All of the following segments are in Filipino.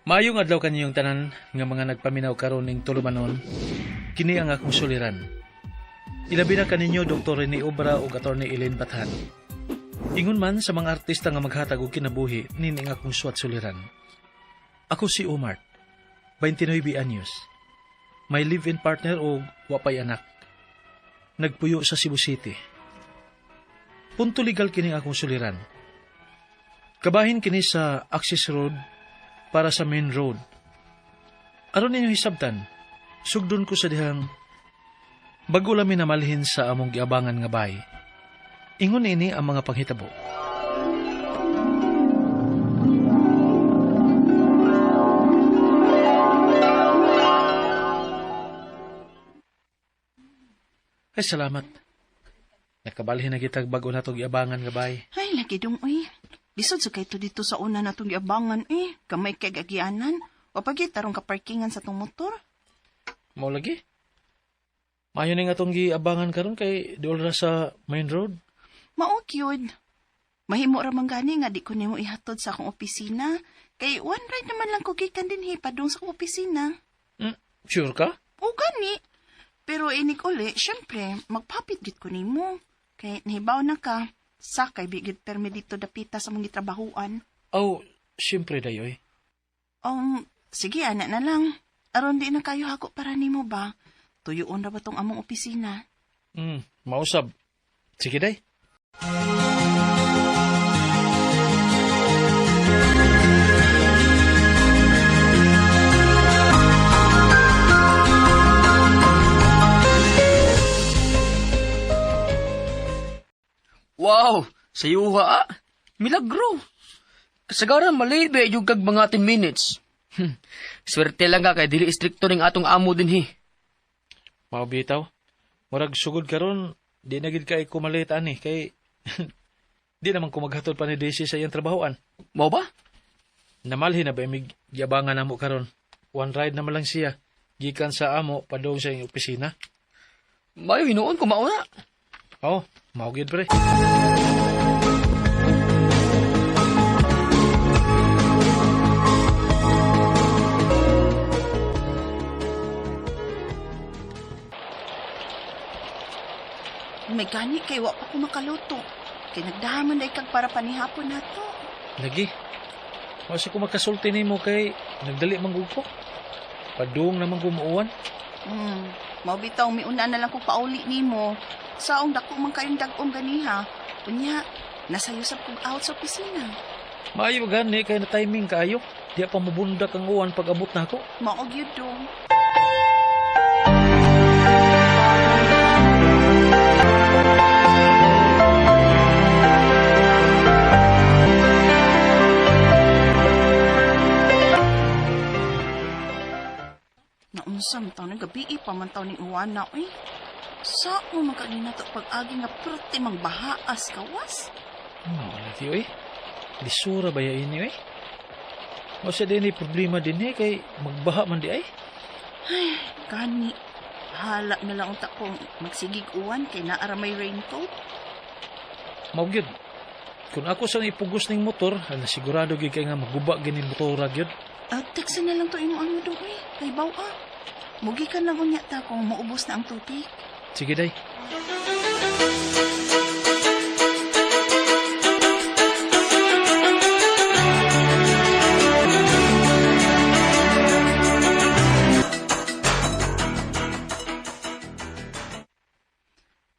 Maayong adlaw kaninyong tanan nga mga nagpaminaw karon ning tulumanon, kini ang akong suliran. Ilabi na kaninyo Dr. Rene Obra ug Attorney Elaine Bathan. Ingon man sa mga artista nga maghatag og kinabuhi nining akong suwat suliran. Ako si Omar, 29 anyos. May live-in partner o wapay anak. Nagpuyo sa Cebu City. Punto legal kini akong suliran. Kabahin kini sa access road para sa main road. Aron ninyo hisabtan, sugdon ko sa dihang bago lami namalhin sa among giabangan nga bay. Ingon ini ang mga panghitabo. Ay, salamat. Nakabalhin na kitag bago na itong iabangan nga bay. Ay, lagi dong, uy. Lisod sa kayo dito sa una na itong iabangan, eh. Kamay kay gagianan. O pagit, tarong kaparkingan sa itong motor. Mao lagi? Mayo ni nga itong giabangan karon kay dool ra sa main road. Mao, cute. Mahimo ra man gani nga di ko nimo ihatod sa akong opisina. Kay one ride naman lang ko gikan din padung sa akong opisina. Sure ka? O gani. Pero inig uli, syempre, magpapit gid ko nimo. Kay nahibaw na ka. Sakay bigid permi dito dapita sa mga trabahuan. Oh, siyempre dayoy. Sige, anak na lang. Aron di na kayo hako para nimo ba? Tuyoon ra ba tong among opisina? Mausab. Sige day. Wow! Sayuha! Milagro! Kasagaran malibe yung kag mga 10 minutes. Swerte lang ka kay dili istrikto ning atong amo din hi. Mao bitaw. Murag sugod karon, di na gid kay kumalit ani kay di naman ko maghatod pa ni Daisy sa iyang trabahoan. Mao ba? Namalhin na ba imig yabangan namo karon. One ride naman lang siya. Gikan sa amo padung sa iyang opisina. Mayo hinuon ko mauna. Oh, mao gid pre. May gani kay wa pa ko makaluto. Kay nagdahaman day kag para panihapon nato. Lagi. Masi ko makasulti nimo kay nagdali man gud ko. Padung naman gumuuwan. Mao bitaw miuna na lang ko pauli nimo. Saong dako man kayong dag-ong ganiha. Unya, nasayusap kog out sa opisina. Maayo gani kay na timing kaayo. Di pa mabundak ang uwan pag abot nako. Mao gyud dong. Naunsa taon ng gabi pamantaw ni Uwana, eh. Sa mo magkanina to pag-agi nga perti magbahaas kawas? Lagi oy. Lisura ba ya ini oy? O sa din problema din kay magbaha man di ay. Ay, gani. Hala na lang unta kong magsigig uwan kay naara may raincoat. Mao gyud. Kung ako sa ipugos ning motor, sigurado gyud kay nga maguba gini motor gyud. Teksa na lang to imo ano do eh. Kay baw Mugi ka lang unya ta kung maubos na ang tubig. Sige day.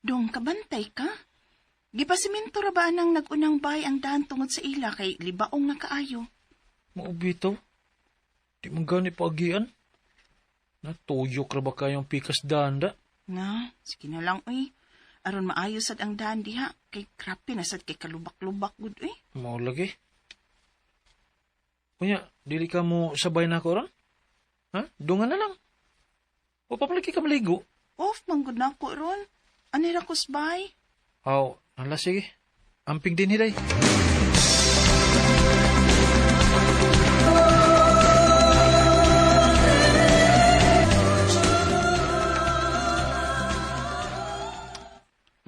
Dong, kabantay ka? Gipasiminto ra ba nang nagunang bahay ang dahan tungod sa ila kay libaong na kaayo? Mao bitaw. Di man gani paagian. Natuyok ra ba kayong pikas danda? Nga, sige na lang, uy. Aron maayos sad ang dahan diha. Kay krapi na sad kay kalubak-lubak gud, uy. Mao lagi. Kunya, dili ka mo sabay na ko ron? Ha? Dungan na lang. O papalagi ka maligo? Off, manggod na ako ron. Anira kusbay? Aw, hala sige. Amping din hiday.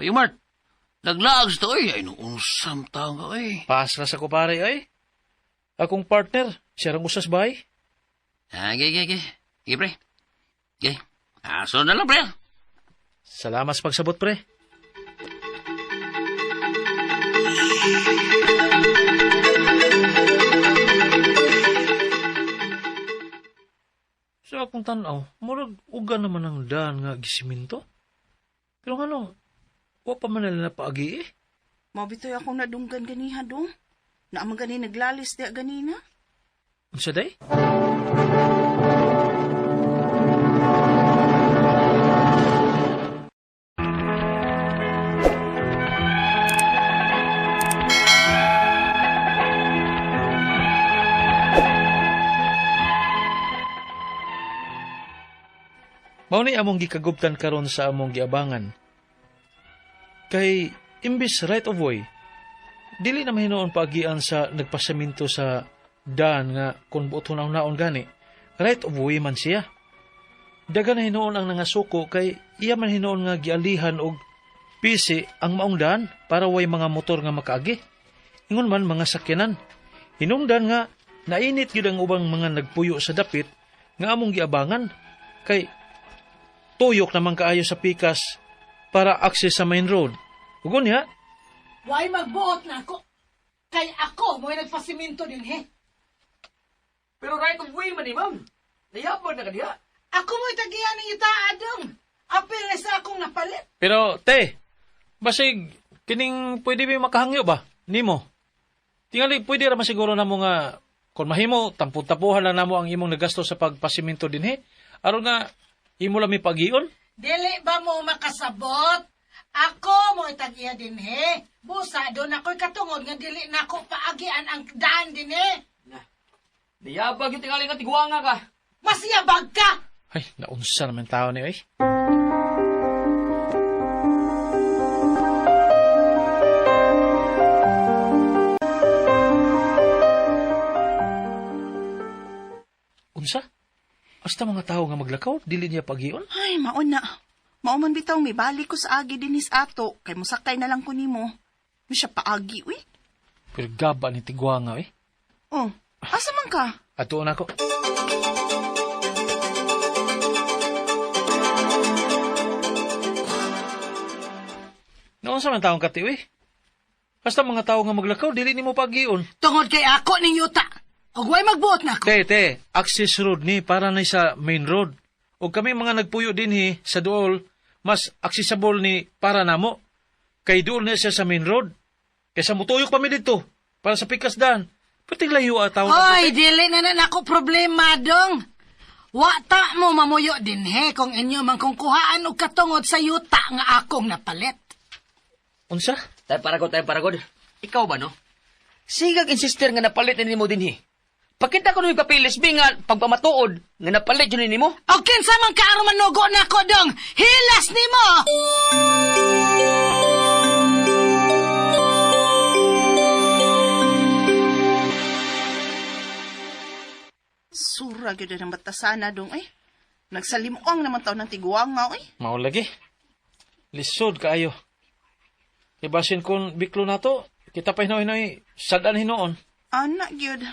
Mayo Mart, naglaag sa to ay noong samtang ka Pasra sa ko pare ay. Akong partner, siya rang usas bay. Okay. Okay, pre. Okay. Sunod na lang, pre. Salamat sa pagsabot, pre. Sa akong tanaw, murag uga naman ang daan nga gisiminto. Pero ano, wa pa man nila napaagi eh. Mabitoy akong nadunggan ganiha dong. Naamang gani naglalis di ganina. Unsa day? Mao ni among gikagubtan karon sa among giabangan. Kay imbis right of way, dili na mahinoon paagian sa nagpasaminto sa daan nga kung buot naon gani. Right of way man siya. Daga na hinoon ang nangasuko kay iya man hinoon nga gialihan og pisi ang maong daan para way mga motor nga makaagi. Ingon man mga sakyanan. Hinungdan nga nainit gyud ang ubang mga nagpuyo sa dapit nga among giabangan kay tuyok naman kaayo sa pikas para access sa main road. Ugon niya, Why magbuot na ako? Kay ako mo'y nagpasiminto din, he. Pero right of way man ni ma'am. Nayabag na kaniya. Ako mo'y tagihan ng itaadong. Apil na sa akong napalit. pero te, basig kining pwede ba makahangyo ba? Nimo. Tingali pwede ra masiguro na mo nga kung mahimo tampud-tapuhan lang namo ang imong nagasto sa pagpasiminto dinhi. Aron nga imo lang mi pagion. Dili ba mo makasabot? Ako mo'y tagihan din, he. Busa, doon ako'y katungod nga dili na ako paagian ang daan din, he. Nayabag yung tingali nga tiguanga ka. Masiyabag ka! Ay, naunsa naman tao ni ay. Unsa? Hasta mga tao nga maglakaw, dili niya pagion? Ay, maon na. Mauman bitaw may balik ko sa agi dinis ato. Kay musakay na lang ko nimo. May siya paagi, uy. Pero gaba ni Tiguanga eh. Oh, asa man ka? Atuon ako. Noon sa mga taong kati, eh. Basta mga tao nga maglakaw, dili ni mo pagion. Tungod kay ako ning yuta. O way magbuot na ako. Te, access road ni para na sa main road. O kami mga nagpuyo din sa dool, mas accessible ni para namo. Kay dool na siya sa main road. Kaysa mutuyok pa mi dito, para sa pikas daan. Pati layo ataw. Oy, dili na ako problema, dong. Wata mo mamuyo din, he, kung inyo man kung kuhaan o katungod sa yuta nga akong napalit. Unsa? Tayo paragod. Ikaw ba, no? Sigag insister nga napalit na nimo din, Pakita ko nung papilis, nga pagpamatuod, nga napalit yun nimo. O kinsa man kaaro manugo na ako, dong. Hilas nimo! Sura gyud ang batasana dong, eh. Nagsalimuang naman taon ng tiguanga, eh. Mao lagi. Lisod kaayo. Ibasin kun biklo na to, kita pa hinoy sadan hinoon. Anak gyud.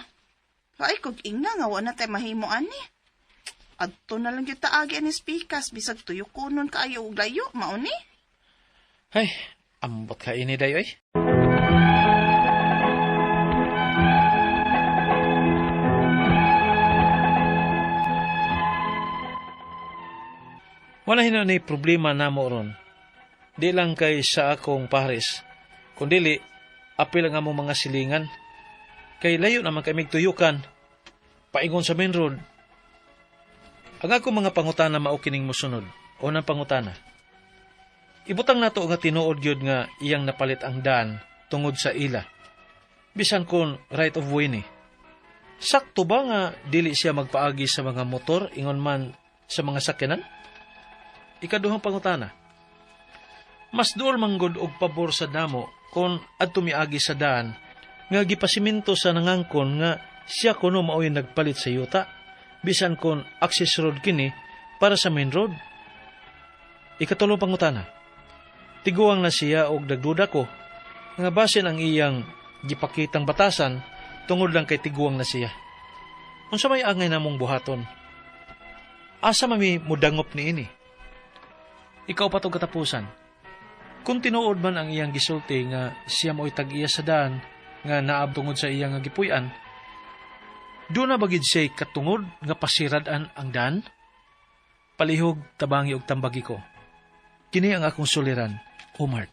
Ay, kung ingna nga, wala tayo mahimo, ani. Adto na lang yung taagi anis pikas, bisag tuyo kunon kaayo og layo, mauni. Ay, ambot ka ini dayo eh. Wala hinoy problema na mo ron. Di lang kay sa akong pares, kundili, apil ang among mga silingan. Kay layo naman kami tuyukan, paingon sa main road. Ang ako mga pangutana maukining musunod. Unang pangutana. Ibutang nato nga tinuod gyud nga iyang napalit ang daan tungod sa ila. Bisan kon right of way ni. Sakto ba nga dili siya magpaagi sa mga motor ingon man sa mga sakyanan? Ikaduhang pangutana. Mas duol manggod og pabor sa damo kon adto miagi sa daan nga gipasiminto sa nangangkon nga siya kuno maoy nagpalit sa yuta, bisan kon access road kini para sa main road. Ikatulong pangutana. Tiguang na siya og dagduda ko nga basin ang iyang gipakitang batasan tungod lang kay tiguang na siya. Unsa may angay namong buhaton? Asa mami mudangop ni ini? Ikaw pa to katapusan. Kung tinuod man ang iyang gisulti nga siya mo'y tag-iya sa daan nga naab tungod sa iyang nga gipuy-an, doon na bagid siya katungod nga pasiradan ang daan? Palihog, tabangi og tambagi ko. Kini ang akong suliran, Omar.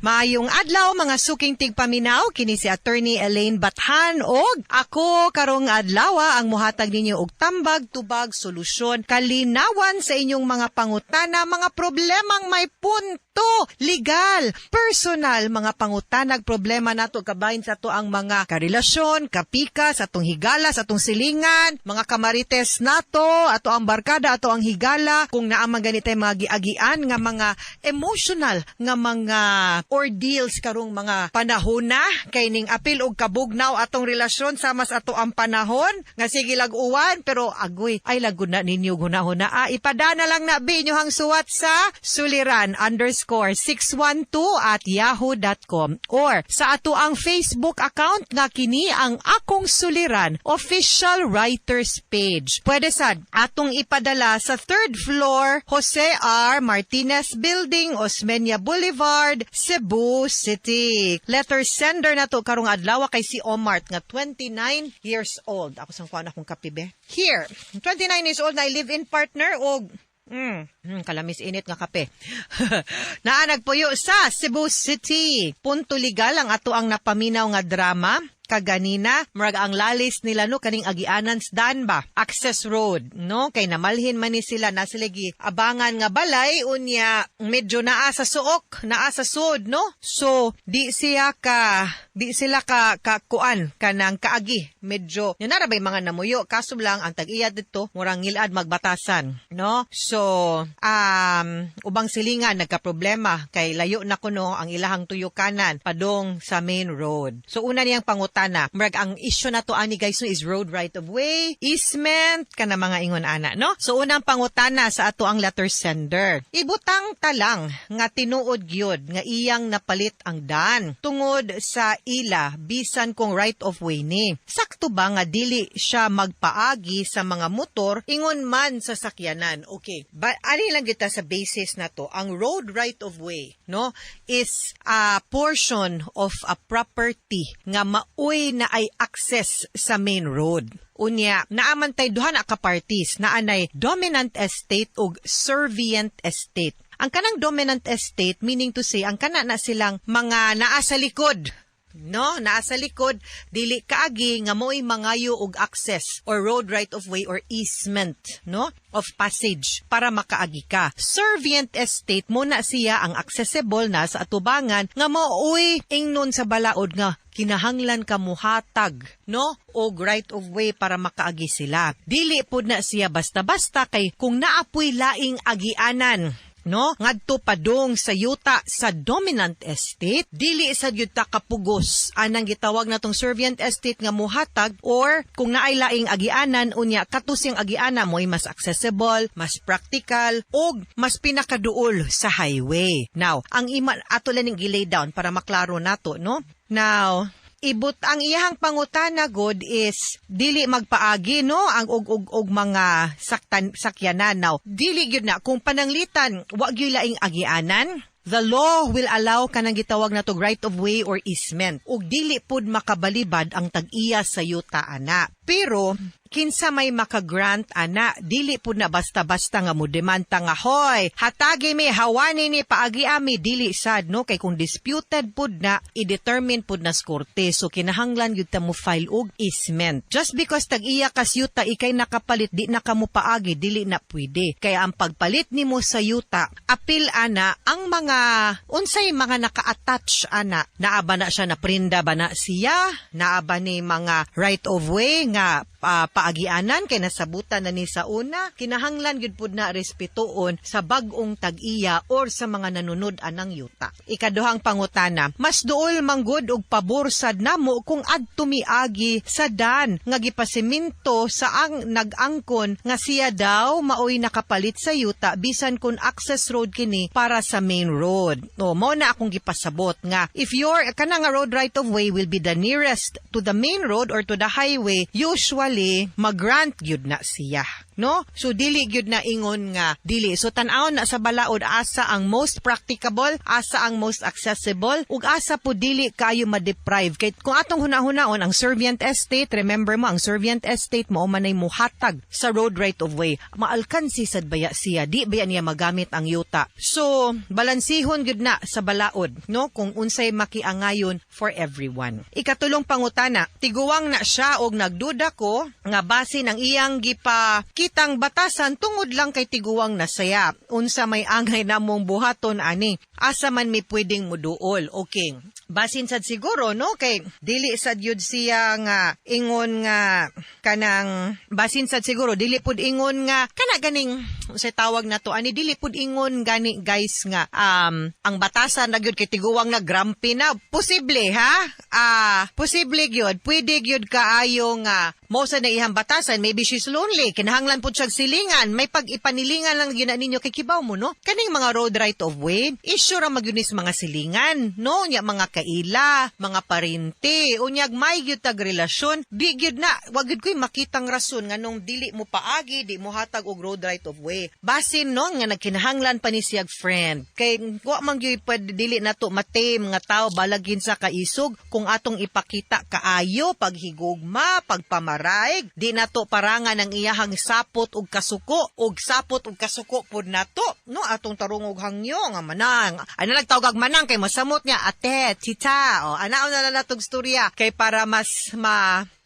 Maayong adlaw mga suking tigpaminaw, kini si Attorney Elaine Bathan og ako karong adlaw ang muhatag ninyo og tambag tubag solusyon kalinawan sa inyong mga pangutana, mga problemang may punto, legal, personal, mga pangutanag problema nato kabahin sa to ang mga karelasyon, kapika, sa atong higala, sa atong silingan, mga kamarites nato, ato ang barkada, ato ang higala, kung naamang ganitay mga giagian nga mga emotional nga mga ordeals karong mga panahon na kay ning apil og kabugnaw atong relasyon sama sa ato ang panahon nga sige lag-uwan pero agoy ay laguna ninyo gunahon na ipadana lang na binyuhang suwat sa suliran_612@yahoo.com or sa ato ang Facebook account nga kini ang Akong Suliran official writers page. Pwede sad atong ipadala sa 3rd floor Jose R. Martinez Building, Osmeña Boulevard, Cebu City. Letter sender na to karong adlaw kay si Omar nga 29 years old. Ako sang kuan akong kapibe. Here, 29 years old na live-in partner og kalamis init nga kape. Naanagpuyo sa Cebu City. Punto legal ang ato ang napaminaw nga drama. Kaganina, marag ang lalis nila no kaning agianan sa daan ba? Access road, no? Kay namalhin man ni sila na silagi abangan nga balay unya medyo naa sa suok, naa sa sud, no? So, di sila ka kuan kanang kaagi. Medyo yun na bay mga namuyo kaso lang ang tag-iya dito murang ngilad magbatasan, no? So, ubang silingan nagka-problema kay layo na kuno ang ilahang tuyukanan padong sa main road. So, una niyang pangutana, murag ang issue na to ani guys no is road right of way, easement kana mga ingon ana, no? So unang pangutana sa ato ang letter sender. Ibutang talang nga tinuod gyud nga iyang napalit ang daan tungod sa ila bisan kung right of way ni. Sakto ba nga dili siya magpaagi sa mga motor ingon man sa sakyanan? Okay. Ani lang kita sa basis na to, ang road right of way, no, is a portion of a property nga uy na ay access sa main road. Unya, naamantay duha na ka parties na anay dominant estate ug servient estate. Ang kanang dominant estate, meaning to say, ang kana na silang mga naa sa likod. No, naa sa likod, dili kaagi nga mo'y mangayo og access or road right of way or easement, no, of passage para makaagi ka. Servient estate muna siya ang accessible na sa atubangan nga mo'y ingnon sa balaod nga kinahanglan ka muhatag, no, og right of way para makaagi sila. Dili pud na siya basta-basta kay kung naapoy laing agianan, no, ngadto padong sa yuta sa dominant estate, dili sa yuta kapugos anang gitawag natong servient estate nga muhatag or kung naay laing agianan unya katusing agiana mo'y mas accessible, mas practical og mas pinakaduol sa highway. Now, ang ato lang gilay down para maklaro nato, no? Now, ang iyahang pangutana god is dili magpaagi, no, ang og mga sakyanan. Now, dili gyud na kung pananglitan wa gyud laing agianan. The law will allow kanang gitawag na to right of way or easement. Ug dili pud makabalibad ang tag-iya sa yuta ana. Pero kinsa may makagrant ana, dili pud na basta-basta nga mo demanda nga hoy, hatagi mi hawani ni paagi ami, dili sad, no, kay kung disputed pud na i-determine pud na sa korte. So kinahanglan gyud ta mo file og easement. Just because tag-iya kas yuta ikay nakapalit di na kamo paagi, dili na pwede. Kaya ang pagpalit nimo sa yuta, apil ana ang mga unsay mga naka-attach ana, naaba na siya na prinda ba na siya, naaba ni mga right of way nga paagianan kay nasabutan na ni sa una, kinahanglan gyud pud na respetuon sa bag-ong tag-iya or sa mga nanunod anang yuta. Ikaduhang pangutana, mas duol manggod og pabor sad namo kung adto miagi sa dan nga gipasiminto sa ang nag-angkon nga siya daw maoy nakapalit sa yuta bisan kun access road kini para sa main road. No, mao na akong gipasabot nga if your kanang road right of way will be the nearest to the main road or to the highway, usually eventually mag-grant gyud na siya, no? So dili gyud na ingon nga dili. So tan-aw na sa balaod asa ang most practicable, asa ang most accessible, ug asa po dili kayo ma-deprive. Kay kung atong hunahunaon ang Servient Estate, remember mo ang Servient Estate mo manay muhatag sa road right of way. Maalkansi sad baya siya, di baya niya magamit ang yuta. So balansihon gyud na sa balaod, no? Kung unsay makiangayon for everyone. Ikatulong pangutana, tiguwang na siya og nagduda ko nga basin ang iyang gipakitang batasan tungod lang kay tiguwang na saya. Unsa may angay namong buhaton ani? Asa man mi pwedeng muduol? Okay. Basin sad siguro, no? Kay dili sad yun siya nga ingon nga kanang basin sad siguro dili pud ingon nga kana ganing sa tawag na to ani dili pud ingon gani guys nga ang batasan na gyud kay tiguwang na grumpy na posible ha posible gyud pwede gyud kaayo nga mo sa na ihang batasan maybe she's lonely kinahanglan pud siyang silingan may pag-ipanilingan lang gyud na ninyo kay kibaw mo no kaning mga road right of way issue ra magyunis mga silingan no nya mga kaila mga parinti unyag may gyud tag relasyon di gyud na wag gyud koy makitang rason nganong dili mo paagi di mo hatag og road right of way basin no nga nagkinahanglan pa ni siyag friend kay wa man gyud pwede dili nato matame nga tao balagin sa kaisog kung atong ipakita kaayo paghigugma pagpamaraig di nato parangan ang iyahang sapot ug kasuko pud nato no atong tarong og hangyo nga manang ana nagtawag og manang kay masamot niya ate tita o ana na natong storya kay para mas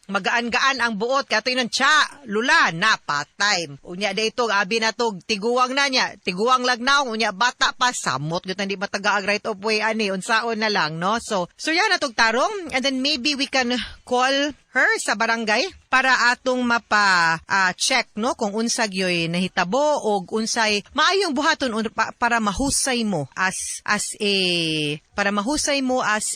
magaan-gaan ang buot kato inon tsa lula na patay unya dayto abi na to tiguwang na niya tiguwang lagnaw unya bata pa samot gyud hindi mataga right of way ani unsaon na lang no so yan natog tarong and then maybe we can call her sa barangay para atong check no kung unsa gyoy nahitabo og unsay maayong buhaton para mahusay mo as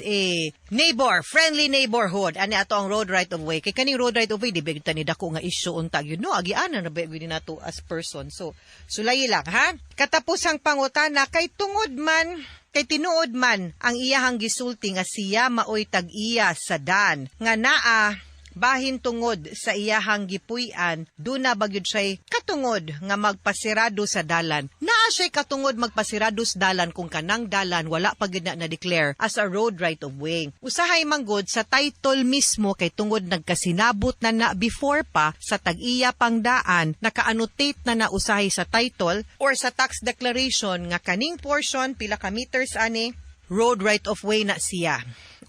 a neighbor, friendly neighborhood. Ani ato ang road right of way. Kay kaning road right of way, di ba ni dako nga issue unta gyud no agianan na ba gyud nato as person. So sulay lang ha. Katapusang pangutana kay tungod man kay tinuod man ang iyahang gisulti nga siya maoy tag-iya sa dan nga naa bahin tungod sa iyahang gipuy-an duna bagyod siya'y katungod nga magpasirado sa dalan. Naa siya'y katungod magpasirado sa dalan kung kanang dalan wala pa gyud na declare as a road right of way. Usahay manggod sa title mismo kay tungod nagkasinabot na before pa sa tag-iya pang daan naka-annotate na usahay sa title or sa tax declaration nga kaning portion pila ka meters ani road right of way na siya.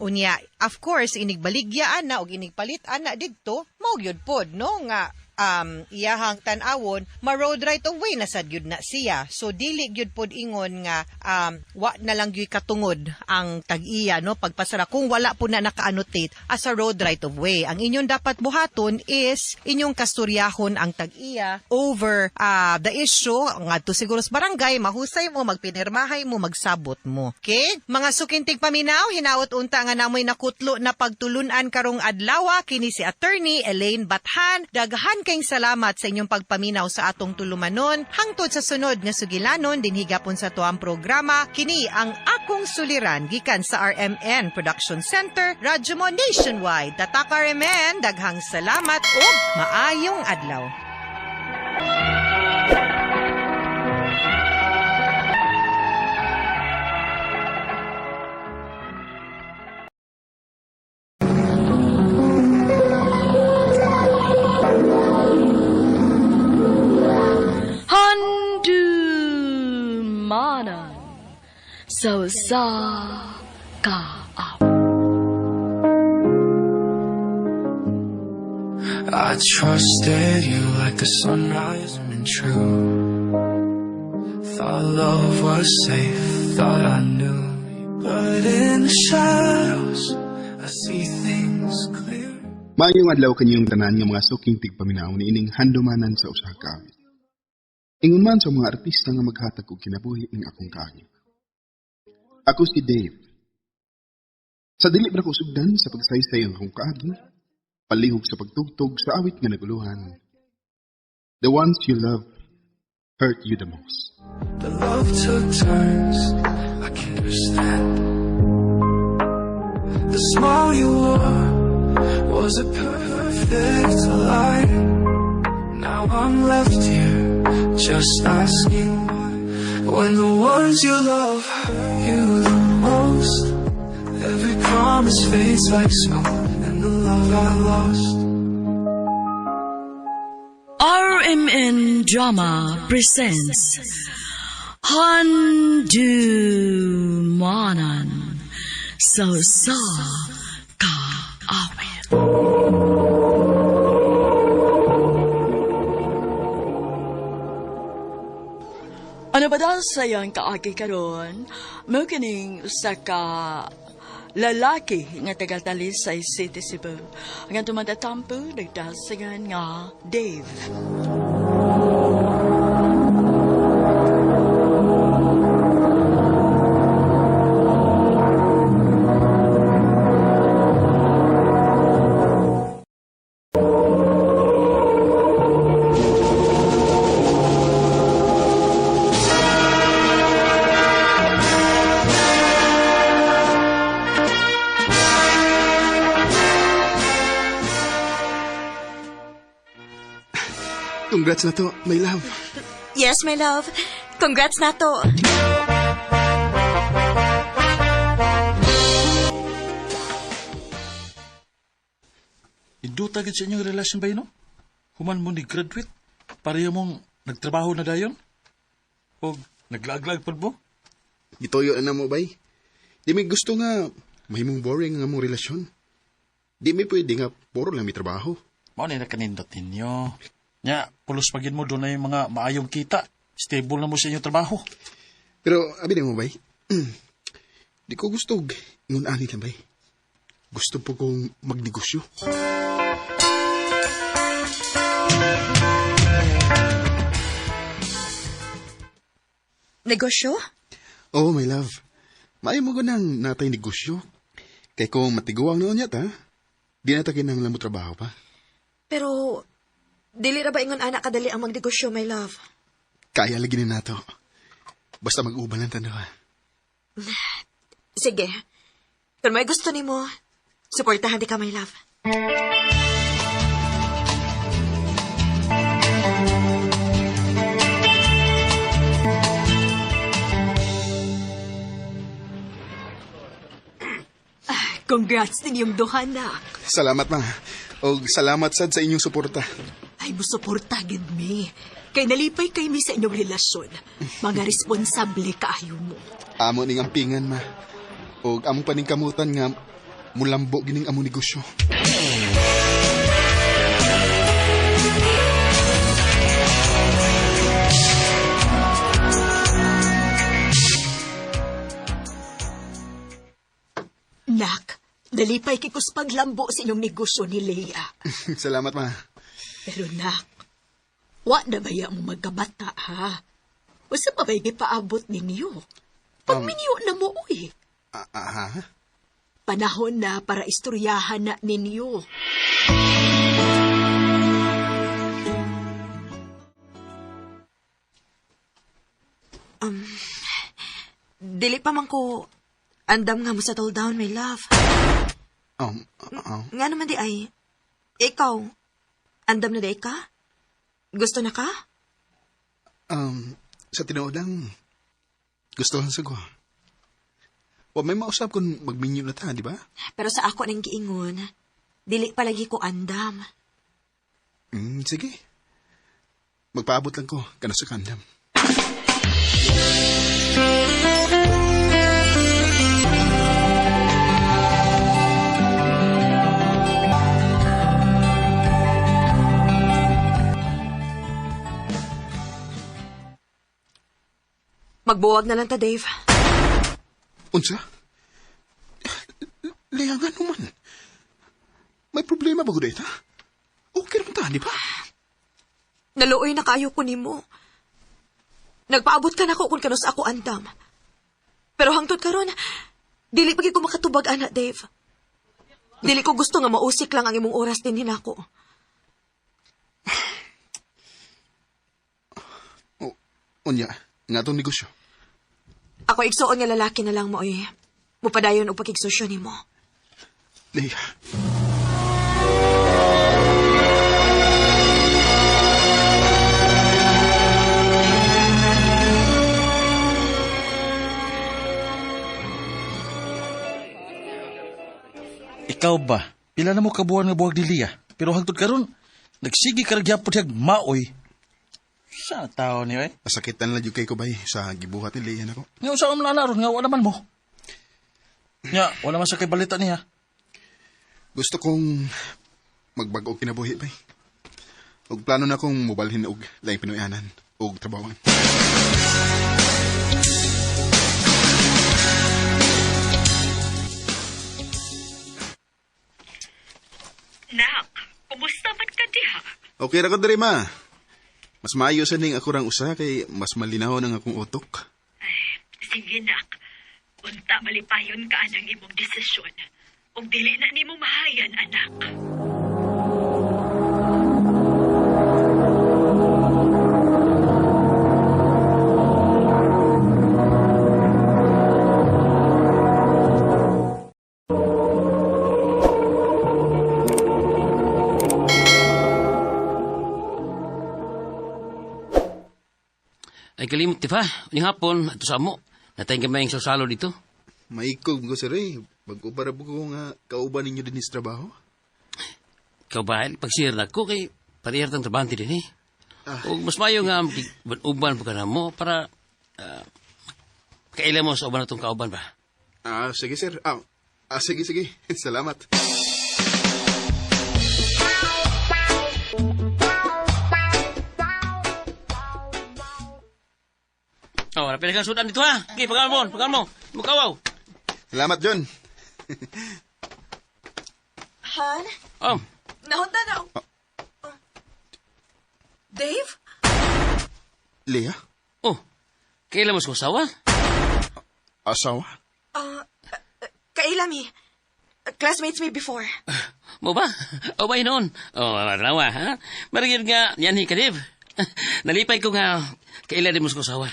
Unya, of course, inigbaligyan na o inigpalitan na didto, mao gyud pod no nga iyahang tan-awon ma-road right of way na sad gyud na siya. So dili gyud pod ingon nga wa na lang gyud katungod ang tag-iya no pagpasara kung wala po na naka-annotate as a road right of way. Ang inyong dapat buhaton is inyong kastoryahon ang tag-iya over the issue ngadto siguro sa barangay mahusay mo magpinirmahay mo magsabot mo. Okay? Mga sukintig paminaw hinaot unta nga namoy nakutlo na pagtulunan karong adlaw kini si Attorney Elaine Bathan. Daghan kayong salamat sa inyong pagpaminaw sa atong tulumanon. Hangtod sa sunod nga sugilanon din higapon sa tuang programa. Kini ang akong suliran gikan sa RMN Production Center, Radyo Mo Nationwide. Tatak RMN, daghang salamat ug maayong adlaw. So sa kaap. I trusted you like the sunrise and true. Thought love was safe, thought I knew. But in the shadows, I see things clear. Maayong adlaw kanyang tanan nga mga suking tigpaminaw ni ining handumanan sa usa ka kawit. Ingon man sa mga artista nga maghatag og kinabuhi ning akong kaagyo. Ako si Dave. Sa dili ba ko sugdan sa pagsaysay ang akong kaagyo, palihog sa pagtugtog sa awit nga naguluhan. The ones you love hurt you the most. The love took turns, I can understand. The smile you wore was a perfect life. Now I'm left here, just asking why. When the ones you love hurt you the most, every promise fades like smoke, and the love I lost. RMN Drama presents Handumanan Sa Kaawit. Ano ba daw sayang kaagi karon? Mo kining usa ka lalaki nga taga Talisay City, Cebu. Ang tumatatampo nagdasingan nga Dave. Congrats na to, my love. Yes, my love. Congrats na to. Induta gid sa inyong relasyon ba no? Human mo ni graduate, pareho mong nagtrabaho na dayon? O naglaglag pa mo? Gitoyo na mo, bay. Di may gusto nga, may mong boring nga mong relasyon. Di may pwede nga, puro lang may trabaho. Mao ni nakanindot ninyo. Nya, pulos pagin mo doon na yung mga maayong kita. Stable na mo sa inyong trabaho. Pero, abi na mo, bay. Di ko gusto, ngun ani lang, bay. Gusto po kong magnegosyo. Negosyo? Oo, my love. Maayo mo ganang natay negosyo. Kay kung matiguang noon yata, di natakin ng mo trabaho pa. Pero, dili ra ba ingon anak kadali ang magnegosyo, my love? Kaya lagi na nato. Basta mag-uban lang tanda. Sige. Kung may gusto ni mo, supportahan di ka, my love. Congrats ninyong duha, nak. Salamat, ma. O salamat sad sa inyong suporta. Ay, musuporta gid mi. Kay nalipay kay mi sa inyong relasyon. Mga responsable kaayo mo. Amo ning ampingan, ma. O among paningkamutan nga mulambo gining among negosyo. Nak, nalipay kikus paglambo sa inyong negosyo ni Leia. Salamat, ma. Pero nak, wa na baya mo magkabata, ha? Basta pa ba'y paabot ninyo? Pagminyo na mo, uy. Ha? Panahon na para istoryahan na ninyo. Dili pa man ko andam nga mo settle down, my love. Nga naman di ay, ikaw, andam na di ka? Gusto na ka? Sa tinuod lang, gusto lang sa ko. O may mausap kung magminyo na ta, di ba? Pero sa ako nang giingon, dili palagi ko andam. Sige. Magpaabot lang ko, kano sa kandam. Magbuwag na lang ta, Dave. Unsa? Leangan naman. May problema ba ko dito? Okay naman ta, di ba? Naluoy na kayo ko nimo. Nagpaabot ka na ko kung kanos ako andam. Pero hangtod karon, dili pagi ko makatubag, anak, Dave. Dili ko gusto nga mausik lang ang imong oras din hinako. Unya, nga itong negosyo. Ako igsuon nga lalaki na lang mo, eh. Mupadayon o pakigsosyo ni mo. Leia. Ikaw ba? Pila na mo kabuhan nga buwag ni Lia. Pero hangtod karon, nagsigi ka ragyapon hiyag maoy. Sa tao niyo eh? Nasakitan lang yung kay ko bay sa gibuhat ni Leia nako. Nga sa umla naron nga wala man mo. Nga, wala man sa kay balita niya. Gusto kong magbago og kinabuhi bay. Og plano na kong mobalhin og laing pinuyanan og trabawan. Nak, kumusta man ka diha? Okay ra ko diri ma. Mas maayo sa ning ako rang usa kay mas malinaw ang akong utok. Sige, nak. Unta malipayon ka anang imong desisyon. Ug dili na nimo mahayan, anak. Ay kalimot, tifa. Unyang hapon, ato sa amo. Natayang kamayang sosalo dito. Maikog ko sir eh. Bagubara po ko nga kauban ninyo din sa trabaho. Ikaw ba, pag-share na ko kay parehar tang trabante din eh. O mas mayo nga, uban po ka na mo para kailan mo sa uban na itong kauban ba? Sige sir. Sige. Salamat. Oh, napila kang sudan dito ha. Okay, pagal mo. Mukawaw. Salamat, John. Han? Oh, Nahunta na. Dave? Leia? oh. Kailan mo sa usawa? Asawa? Kailami. Classmates me before. Mo ba? O ba noon? Oh, matalawa ha? Marigid nga, yan hi kadib. Nalipay ko nga, kailan din mo sa usawa?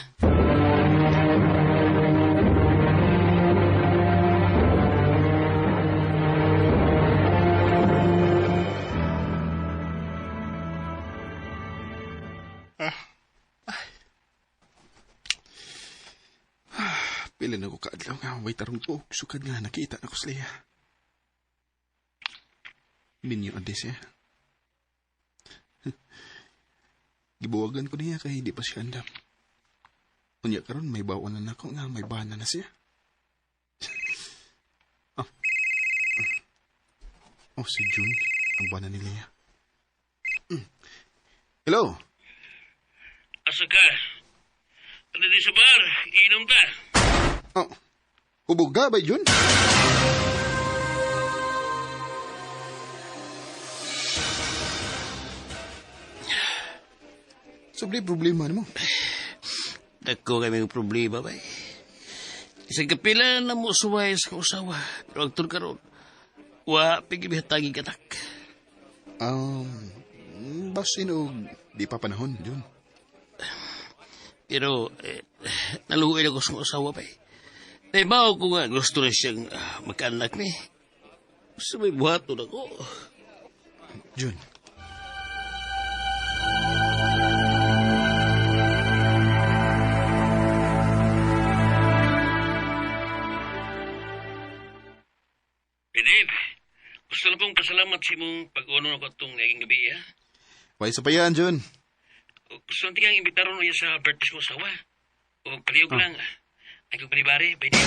Pila na ko kaadlaw nga. Way tarong ko. Sukad nga nakita na ko sa Leia. Minyo ang siya. Gibuwagan ko niya kaya hindi pa siya andam. Unya karon may bawanan ako nga may bana na siya. Si June. Ang bana ni Leia. Hello? Asa ka? Ano din sa bar? Iinom ka? Hubog ka ba, June? Sabli problema mo. Dako kami yung problema ba eh. Isang kapila na mo suway sa usawa. Pero ang karon, pigibihatagi katak. Basin o di pa panahon, June. Pero, naluhoy ako sa usawa pa eh. Naibaw ko nga gusto na siyang magkaanak ni. Gusto may buhaton ako. June. Pinip, gusto na pong pasalamat sa imong pag-uno ako itong naging gabi, ha? Why sa payan, June? Gusto natin kang imbitaron niya sa birthday mo sawa. O paliyog lang. Ay kong panibari, pwede.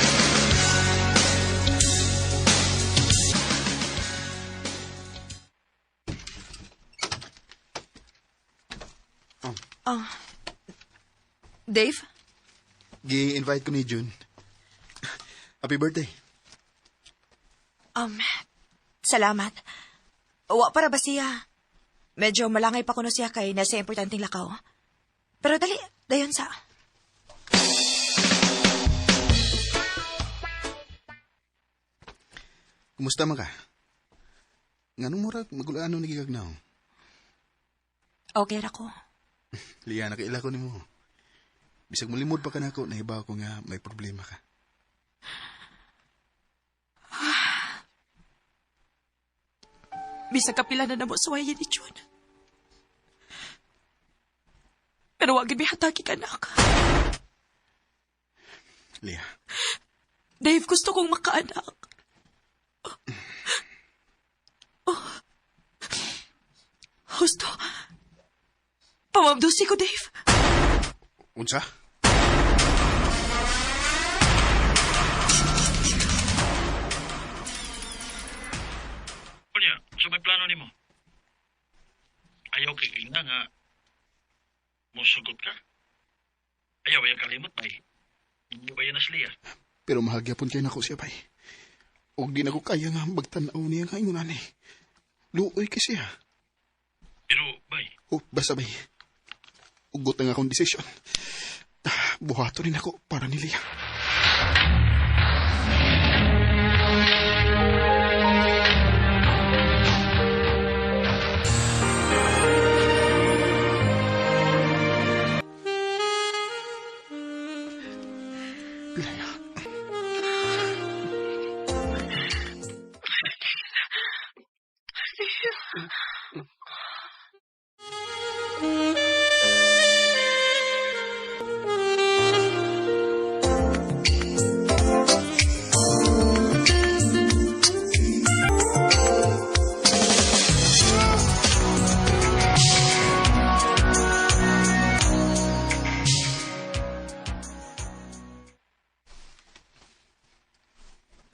Dave? Gi-invite ko ni June. Happy birthday. Salamat. Wa para ba siya? Medyo malangay pa kuno siya kay nasa importanteng lakaw. Pero dali, dayon sa. Kumusta man ka? Nganong murag magulano nagigagnaw? Okay ra ko. Liya, nakaila ko ni mo. Bisag malimod pa ka na ako, nahibaw ko nga may problema ka. Bisag kapila na namo suwayan ni June. Pero wag gibihatagi ka na ka. Liya. Dave, gusto kong makaanak. Husto. Pamabdusi ko, Dave. Unsa? Kunya, so may plano nimo? Ayaw kay ina nga musugot ka. Ayaw ay kalimot bay. Hindi ba yan asliya? Pero mahagyapon kayo na ko siya, bay. Og di na ko kaya nga magtanaw niya nga ingon ani. Luoy kasi ha. Pero bay, O, basta bay. Ugot na nga akong desisyon. Buhato rin ako para ni Leah. Leah.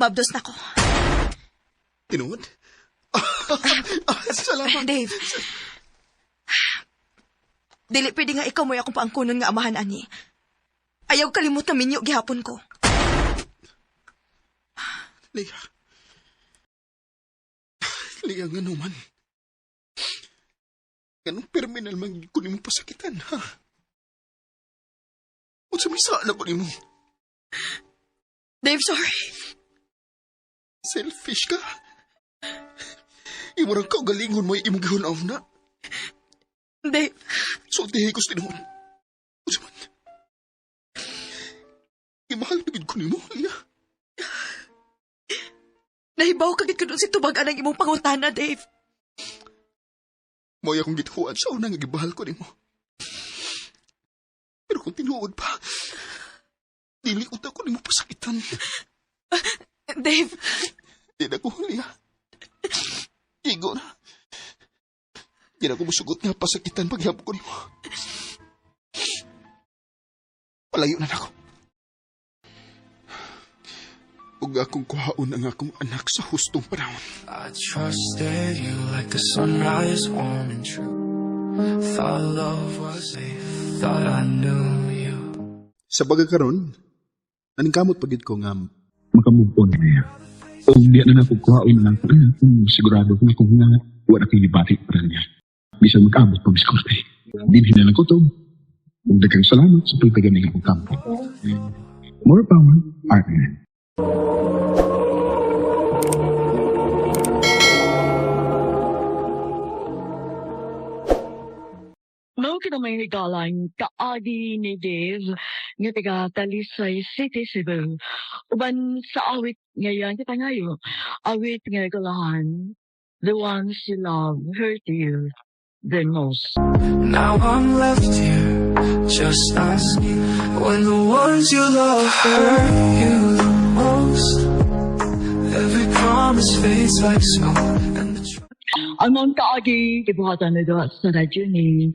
Mabdos na ko. Tinuod? Salamat. Dave. Dili pwede nga ikaw mo'y akong paangkunon nga amahan, ani. Ayaw kalimot na minyo gihapon ko. Leah. Leah, nga naman. Ganong terminal man kunin mo pasakitan, ha? O sumisa na kunin mo. Dave, sorry. Selfish ka. Iwarang kaugalingon mo imong gihunaw na. Dave. So, tihikos tinuod. O saman. Imahal na kunin mo, Leah. Nahibaw kagit ko doon si tubagan ang imong pangutana, Dave. Mo'y akong gituan sa unang gibahal ko nimo. Pero kung tinuod pa, dili ko nimo pasakitan. Dave. Di na ko, Leah. Igo na. Di na ko musugot nga pasakitan paghihapon ko nimo. Palayo na ako. Ug akong kuhaon ang akong anak sa hustong panahon. I trusted you like the sunrise, warm and true. Thought love was safe, thought I knew you. Sa pagkakaroon, naningkamot pagid ko nga makamove-on niya. O di na nakukuhaon na lang kung sigurado kung ako nga wala kang ibati para niya. Bisa mag-abot pag diskurte. Dinhin na lang ko to. Magdagang salamat sa pagtagan ng akong kampo. More power, partner. Mao ka may higalang kaagi ni Dave nga taga Talisay City, Cebu. Uban sa awit ngayon kita ngayon, awit nga galahan, the ones you love hurt you the most. Now I'm left here, just asking when the ones you love hurt you the most. Every promise fades like smoke, and the Ang mga kaagi, ibuhatan na doon sa radyo ni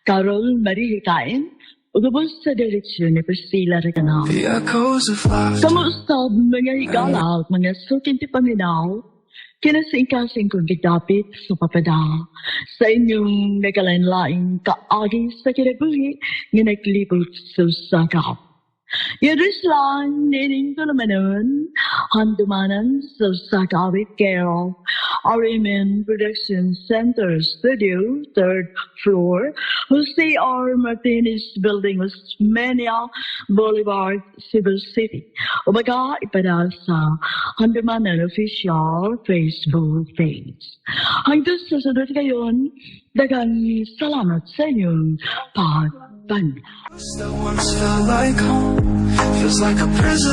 Carol Marie Hikain, ugabos sa direksyon ni Priscilla Recanaw. the echoes of laughter. Kamusta mga higala at mga sukin ti paminaw? Kinasingkasing kong gidapit sa papada sa inyong nagalain-laing kaagi sa kinabuhi nga naglibot sa sakap. Yadus lang, nining ko naman nun, handumanan sa sakawit kayo. RMN Production Center Studio, 3rd floor, Jose R. Martinez Building, Osmeña Boulevard, Cebu City. Umaga, ipadal sa Handumanan Official Facebook page. Hanggang sa sunod ngayon, dagang salamat sa inyong pagpanda. That once felt like home feels like a prison.